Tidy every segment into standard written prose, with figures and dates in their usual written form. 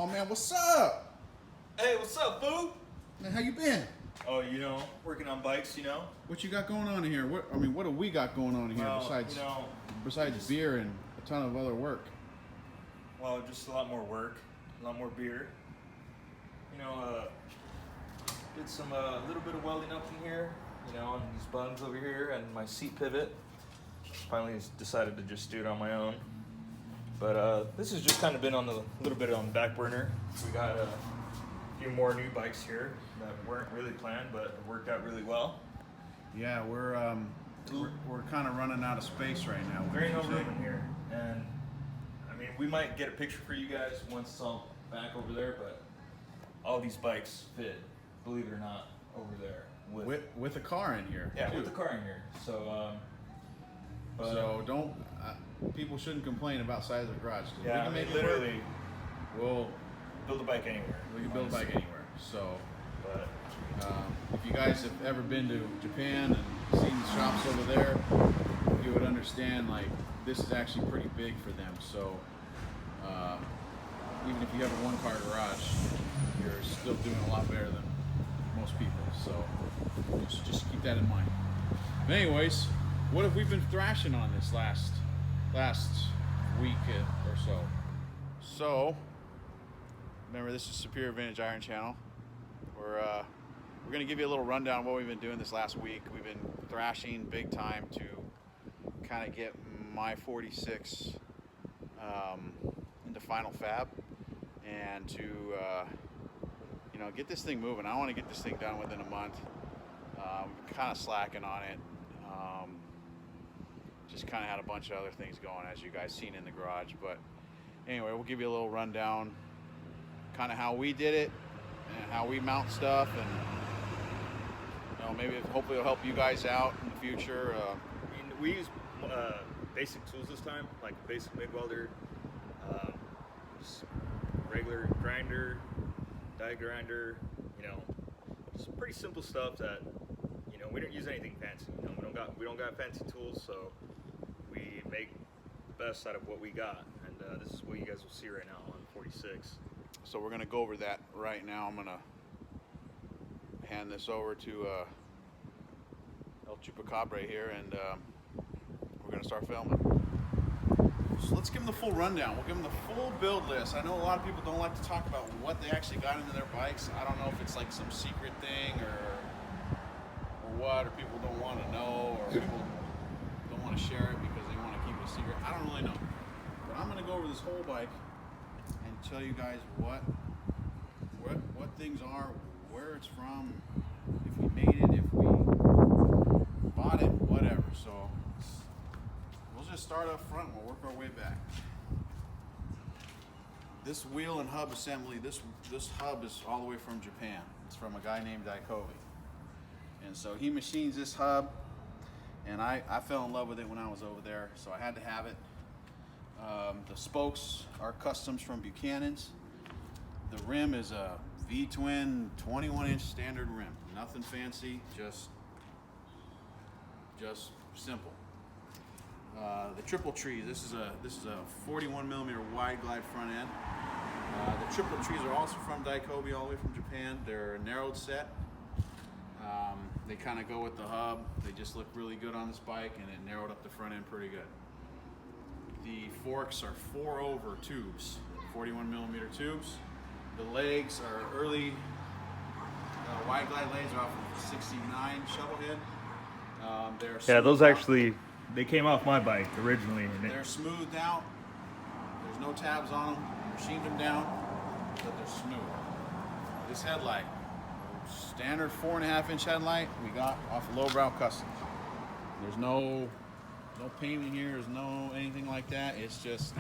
Oh man, what's up? Hey, what's up, boo? Man, how you been? Oh, working on bikes, What you got going on in here? What do we got going on in here Well, besides beer and a ton of other work? Well, just a lot more work, a lot more beer. Did some a little bit of welding up in here, and these buttons over here, and my seat pivot. Finally decided to just do it on my own. But this has just kind of been on a little bit on the back burner. We got a few more new bikes here that weren't really planned, but it worked out really well. Yeah, we're kind of running out of space right now. There ain't no room in here, and I mean, we might get a picture for you guys once it's all back over there, but all these bikes fit, believe it or not, over there with a car in here. Yeah, too. with the car in here. So, don't people shouldn't complain about size of the garage. Yeah, we can make literally, we'll build a bike anywhere. We can build a bike anywhere. So, but if you guys have ever been to Japan and seen the shops over there, you would understand like this is actually pretty big for them. So, even if you have a one-car garage, you're still doing a lot better than most people. So, just keep that in mind. But anyways, what have we been thrashing on this last week or so? So, remember, this is Superior Vintage Iron Channel. We're going to give you a little rundown of what we've been doing this last week. We've been thrashing big time to kind of get my 46 into final fab and to get this thing moving. I want to get this thing done within a month. Kind of slacking on it. Just kind of had a bunch of other things going, as you guys seen in the garage. But anyway, we'll give you a little rundown, kind of how we did it and how we mount stuff, and maybe hopefully it'll help you guys out in the future. We use basic tools this time, like a basic MIG welder, just regular grinder, die grinder, just pretty simple stuff that we don't use anything fancy. We don't got fancy tools, so we make the best out of what we got, and this is what you guys will see right now on 46. So we're gonna go over that right now. I'm gonna hand this over to El Chupacabre here, and we're gonna start filming. So let's give them the full rundown. We'll give them the full build list. I know a lot of people don't like to talk about what they actually got into their bikes. I don't know if it's like some secret thing or what, or people don't want to know, or people don't want to share it because they want to keep it a secret. I don't really know. But I'm going to go over this whole bike and tell you guys what things are, where it's from, if we made it, if we bought it, whatever. So we'll just start up front and we'll work our way back. This wheel and hub assembly, this hub is all the way from Japan. It's from a guy named Daikobi. And so he machines this hub, and I fell in love with it when I was over there, so I had to have it. The spokes are customs from Buchanan's. The rim is a V-twin 21-inch standard rim. Nothing fancy, just simple. The triple trees. This is a 41 millimeter wide glide front end. The triple trees are also from Daikobi, all the way from Japan. They're a narrowed set. They kind of go with the hub. They just look really good on this bike, and it narrowed up the front end pretty good. The forks are 4-over tubes, 41 millimeter tubes. The legs are early wide glide legs are off of 69 shovelhead. Yeah, those actually, they came off my bike originally. They're smoothed out. There's no tabs on them. Machined them down, but they're smooth. This headlight, standard 4.5-inch headlight we got off of Lowbrow Customs. There's no paint in here, there's no anything like that. It's just,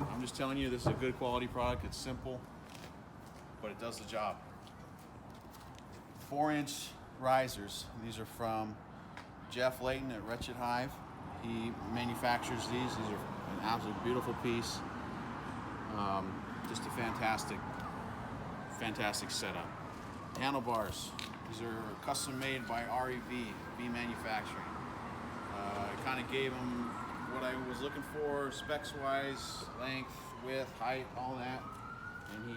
I'm just telling you, this is a good quality product. It's simple, but it does the job. 4-inch risers. These are from Jeff Layton at Wretched Hive. He manufactures these. These are an absolutely beautiful piece. Just a fantastic setup. Handlebars. These are custom made by REV, V Manufacturing. I kind of gave them what I was looking for, specs wise, length, width, height, all that. and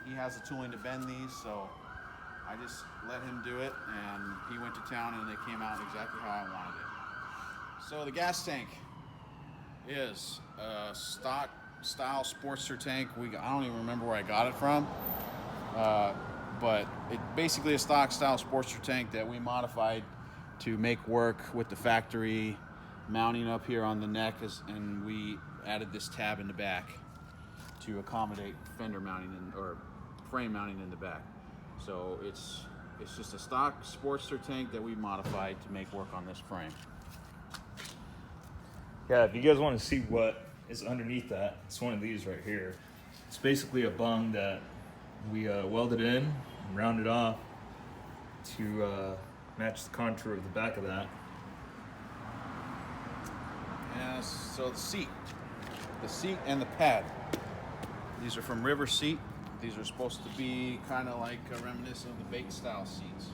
he has the tooling to bend these, so I just let him do it, and he went to town, and they came out exactly how I wanted it. So the gas tank is a stock style Sportster tank. I don't even remember where I got it from, but it basically a stock style Sportster tank that we modified to make work with the factory mounting up here on the neck, and we added this tab in the back to accommodate fender mounting or frame mounting in the back. So it's just a stock Sportster tank that we modified to make work on this frame. Yeah, if you guys want to see what is underneath that, it's one of these right here. It's basically a bung that we welded in and rounded off to match the contour of the back of that. And so the seat and the pad. These are from River Seat. These are supposed to be kind of like reminiscent of the bait style seats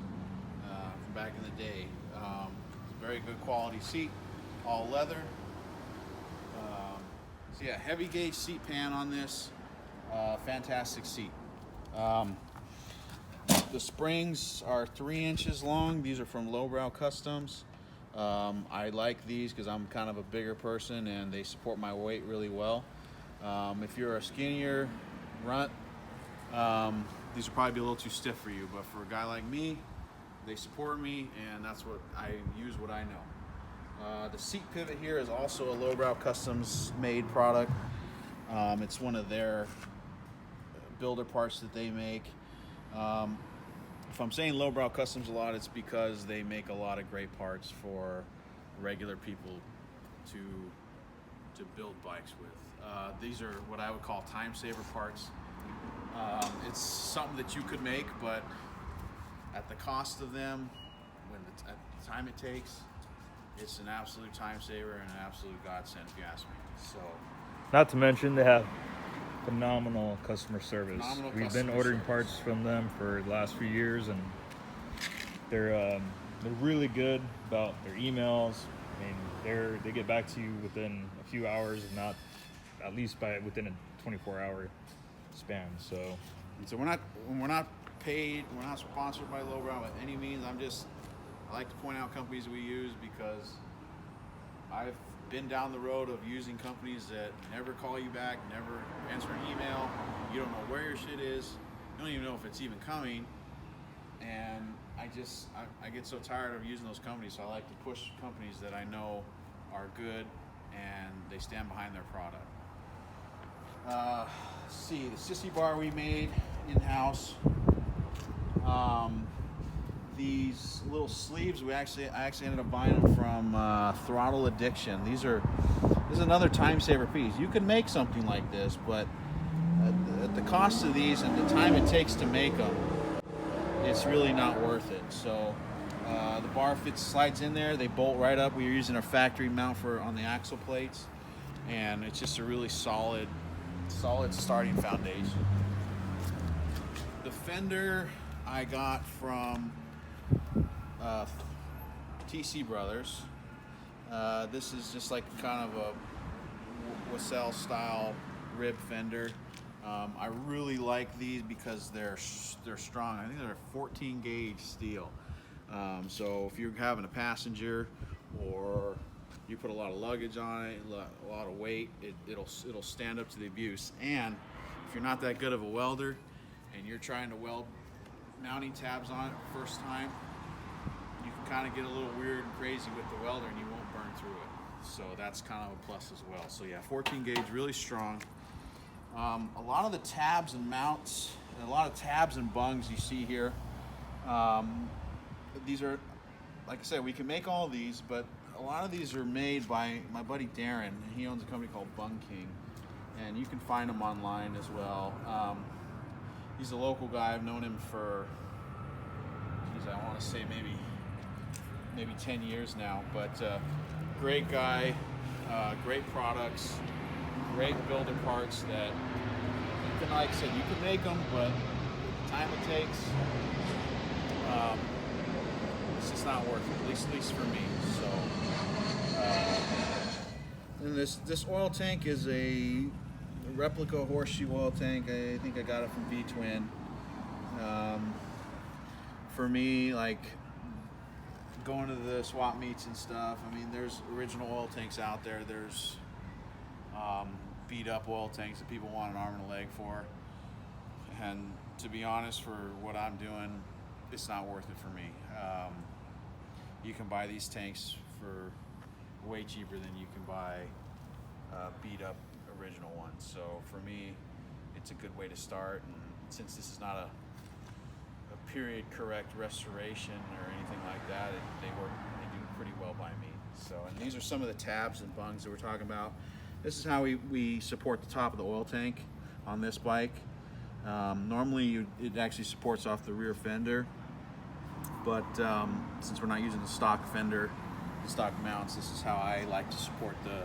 from back in the day. Very good quality seat, all leather. So yeah, heavy gauge seat pan on this. Fantastic seat. The springs are 3 inches long. These are from Lowbrow Customs. I like these because I'm kind of a bigger person and they support my weight really well. If you're a skinnier runt, these will probably be a little too stiff for you, but for a guy like me, they support me, and that's what I use, what I know. The seat pivot here is also a Lowbrow Customs made product. It's one of their builder parts that they make. If I'm saying Lowbrow Customs a lot, it's because they make a lot of great parts for regular people to build bikes with. These are what I would call time saver parts. It's something that you could make, but at the cost of them, at the time it takes, it's an absolute time saver and an absolute godsend, if you ask me. So, not to mention they have phenomenal customer service. We've been ordering service. parts from them for the last few years, and they're really good about their emails. I mean, they get back to you within a few hours, if not at least within a 24-hour span. So we're not paid, we're not sponsored by Lowbrow by any means. I like to point out companies we use because I've been down the road of using companies that never call you back, never answer an email. You don't know where your shit is. You don't even know if it's even coming. And I get so tired of using those companies, so I like to push companies that I know are good and they stand behind their product. Let's see, the sissy bar we made in-house. These little sleeves, I actually ended up buying them from Throttle Addiction. This is another time saver piece. You can make something like this, but at the cost of these and the time it takes to make them, it's really not worth it. So the bar slides in there. They bolt right up. We were using a factory mount on the axle plates, and it's just a really solid starting foundation. The fender I got from TC Brothers. This is just like kind of a Wassell style rib fender. I really like these because they're strong. I think they're 14 gauge steel. So if you're having a passenger or you put a lot of luggage on it, a lot of weight, it'll stand up to the abuse. And if you're not that good of a welder and you're trying to weld mounting tabs on it first time, you can kind of get a little weird and crazy with the welder and you won't burn through it. So that's kind of a plus as well. So yeah, 14 gauge, really strong. A lot of the tabs and mounts, and a lot of tabs and bungs you see here, these are, like I said, we can make all these, but a lot of these are made by my buddy Darren, and he owns a company called Bung King, and you can find him online as well. He's a local guy. I've known him for, I want to say maybe 10 years now, but great guy, great products, great builder parts that you can, like I said, you can make them, but the time it takes, it's just not worth it, at least for me. So, and this oil tank is a replica horseshoe oil tank. I think I got it from V-Twin. For me, like going to the swap meets and stuff, I mean, there's original oil tanks out there. There's beat up oil tanks that people want an arm and a leg for. And to be honest, for what I'm doing, it's not worth it for me. You can buy these tanks for way cheaper than you can buy beat up original ones. So for me, it's a good way to start. And since this is not a period correct restoration or anything like that, they do pretty well by me. So, and these are some of the tabs and bungs that we're talking about. This is how we support the top of the oil tank on this bike. Normally it actually supports off the rear fender, but since we're not using the stock fender, the stock mounts, this is how I like to support the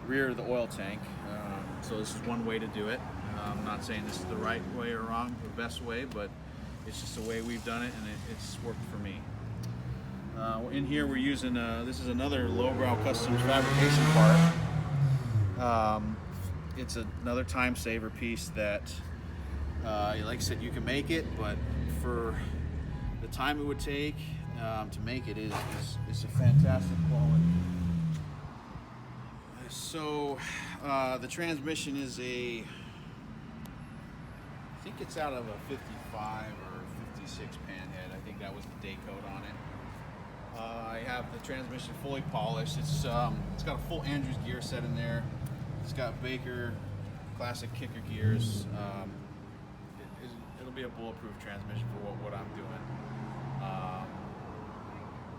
rear of the oil tank. So this is one way to do it. I'm not saying this is the right way or wrong, the best way, but it's just the way we've done it, and it's worked for me. In here we're using, this is another lowbrow customs fabrication part. It's another time saver piece that, like I said, you can make it, but for the time it would take to make it is a fantastic quality. So the transmission is I think it's out of a 55 or 56 panhead. I think that was the day code on it. I have the transmission fully polished. It's got a full Andrews gear set in there. It's got Baker classic kicker gears. It'll be a bulletproof transmission for what I'm doing.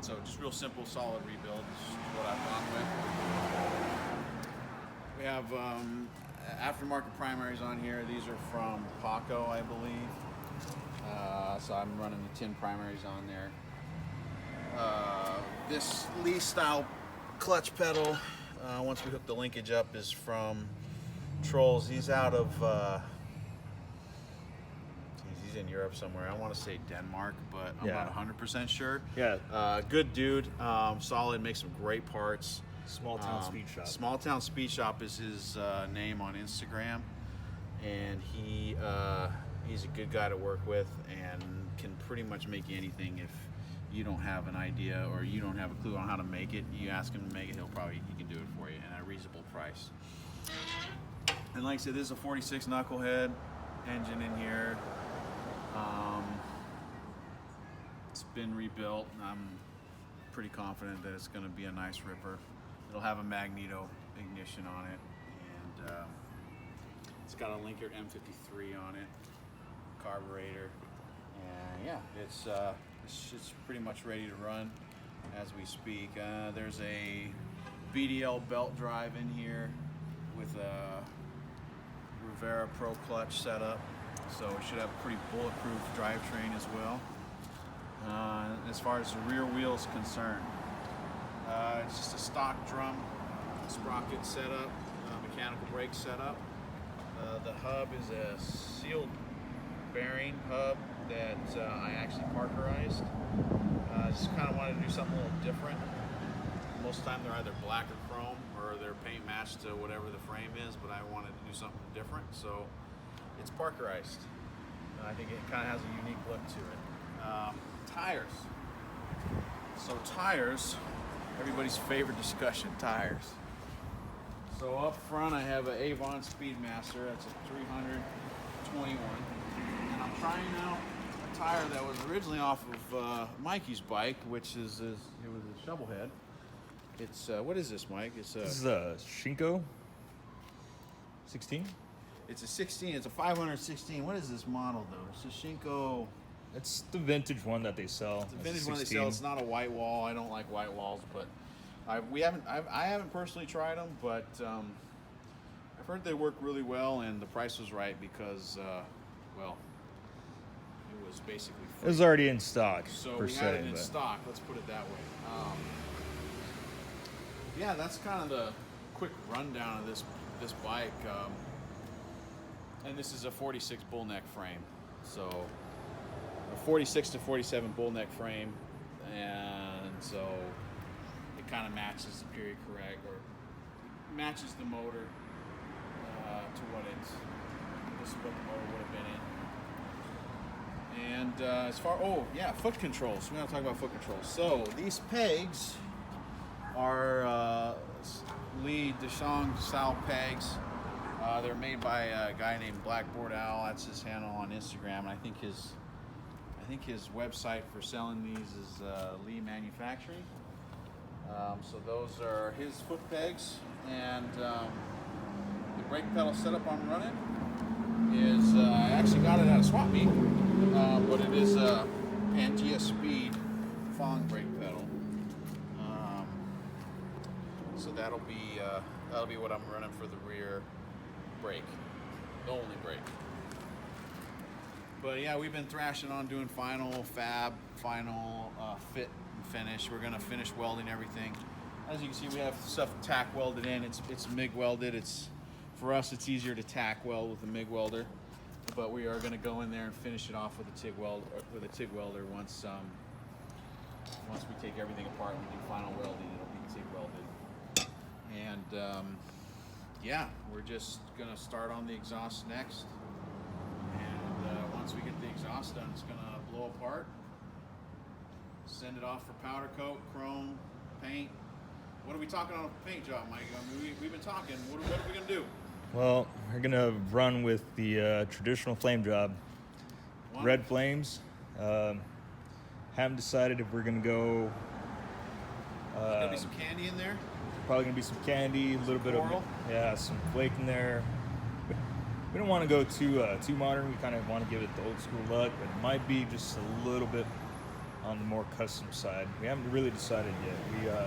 So just real simple, solid rebuild is what I've gone with. We have aftermarket primaries on here. These are from Paco, I believe. So I'm running the tin primaries on there. This Lee style clutch pedal, once we hook the linkage up, is from Trolls. He's out of he's in Europe somewhere. I want to say Denmark, but I'm not 100% sure. Yeah. Good dude, solid, makes some great parts. Small Town Speed Shop. Small Town Speed Shop is his name on Instagram, and he's a good guy to work with and can pretty much make you anything. If you don't have an idea or you don't have a clue on how to make it, you ask him to make it, he can do it for you at a reasonable price. And like I said, this is a 46 Knucklehead engine in here. It's been rebuilt, and I'm pretty confident that it's going to be a nice ripper. It'll have a magneto ignition on it, and it's got a Linker M53 on it, carburetor, and yeah, it's pretty much ready to run as we speak. There's a BDL belt drive in here with a Rivera Pro clutch setup, so it should have a pretty bulletproof drivetrain as well. As far as the rear wheel is concerned, it's just a stock drum sprocket setup, mechanical brake setup. The hub is a sealed bearing hub that I actually parkerized. I just kind of wanted to do something a little different. Most of the time they're either black or chrome, or they're paint matched to whatever the frame is, but I wanted to do something different, so it's parkerized. I think it kind of has a unique look to it. Tires. So tires, everybody's favorite discussion, tires. So up front I have an Avon Speedmaster, that's a 321. And I'm trying out a tire that was originally off of Mikey's bike, which is it was a Shovelhead. It's, what is this, Mike? This is a Shinko 16? It's a 16, it's a 516. What is this model though? It's a Shinko. It's the vintage one that they sell. It's the vintage one they sell. It's not a white wall. I don't like white walls, but I haven't personally tried them, but I've heard they work really well, and the price was right because, well, it was basically free. It was already in stock. So we had it in stock. Let's put it that way. Yeah, that's kind of the quick rundown of this bike. And this is a 46 bull neck frame. So a 46 to 47 bull neck frame, and so it kind of matches the period correct, or matches the motor to what it's. This is what the motor would have been in. And as far, foot controls. We gotta talk about foot controls. So these pegs are Lee DeShong style pegs. They're made by a guy named Blackboard Owl. That's his handle on Instagram. And I think his website for selling these is Lee Manufacturing. So those are his foot pegs, and the brake pedal setup I'm running is I actually got it at a swap meet, but it is a Pangea Speed Fong brake pedal. So that'll be what I'm running for the rear brake, the only brake. But yeah, we've been thrashing on doing final fit and finish. We're gonna finish welding everything. As you can see, we have stuff tack welded in. It's MIG welded. For us, it's easier to tack weld with a MIG welder. But we are gonna go in there and finish it off with a TIG welder once we take everything apart and we do final welding. It'll be TIG welded. And yeah, we're just gonna start on the exhaust next. And once we get the exhaust done, it's gonna blow apart. Send it off for powder coat, chrome, paint. What are we talking on a paint job, Mike? I mean, we've been talking. What are we gonna do? Well, we're gonna run with the traditional flame job, red flames. Haven't decided if we're gonna go. There's gonna be some candy in there. Probably gonna be some candy, a little bit coral. of some flake in there. We don't want to go too modern. We kind of want to give it the old school look, but it might be just a little bit on the more custom side. We haven't really decided yet.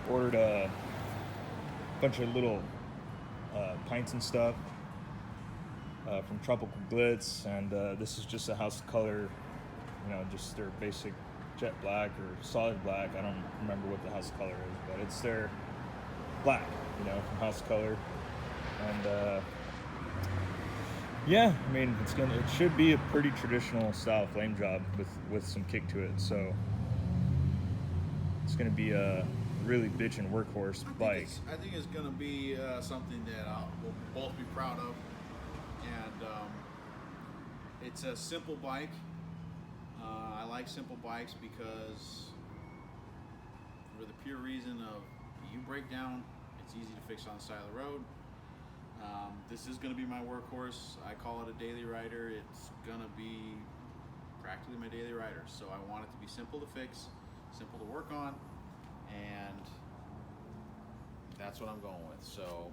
We ordered a bunch of little pints and stuff from Tropical Glitz, and this is just a house color, just their basic jet black or solid black. I don't remember what the house color is, but it's their black, from House Color. And yeah, I mean, it should be a pretty traditional style flame job with some kick to it. So it's gonna be a really bitchin' workhorse bike. I think it's gonna be something that we'll both be proud of, and it's a simple bike. I like simple bikes because, for the pure reason of you break down, it's easy to fix on the side of the road. This is going to be my workhorse. I call it a daily rider. It's going to be practically my daily rider. So I want it to be simple to fix, simple to work on, and that's what I'm going with. So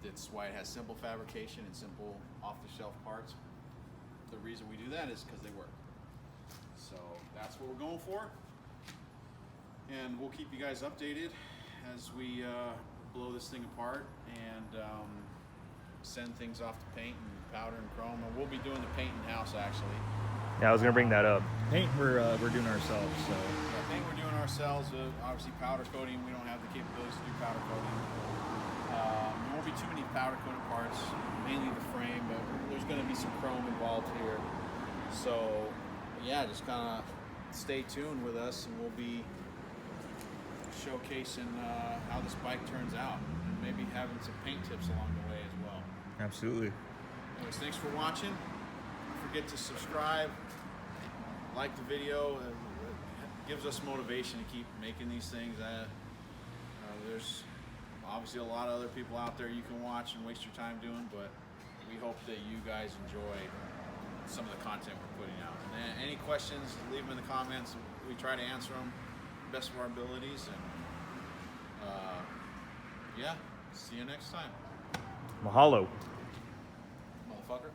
that's why it has simple fabrication and simple off-the-shelf parts. The reason we do that is because they work. So that's what we're going for, and we'll keep you guys updated as we blow this thing apart and send things off to paint and powder and chrome. And we'll be doing the paint in house actually. Yeah, I was gonna bring that up. Paint we're doing ourselves. So yeah, paint we're doing ourselves. Obviously powder coating, we don't have the capabilities to do powder coating. There won't be too many powder coated parts, mainly the frame, but there's going to be some chrome involved here. So yeah, just kind of stay tuned with us, and we'll be showcasing how this bike turns out, and maybe having some paint tips along the way as well. Absolutely. Anyways, thanks for watching. Don't forget to subscribe, like the video. It gives us motivation to keep making these things. There's obviously a lot of other people out there you can watch and waste your time doing, but we hope that you guys enjoy some of the content we're putting out. And any questions, leave them in the comments. We try to answer them to the best of our abilities. And yeah, see you next time. Mahalo. Motherfucker.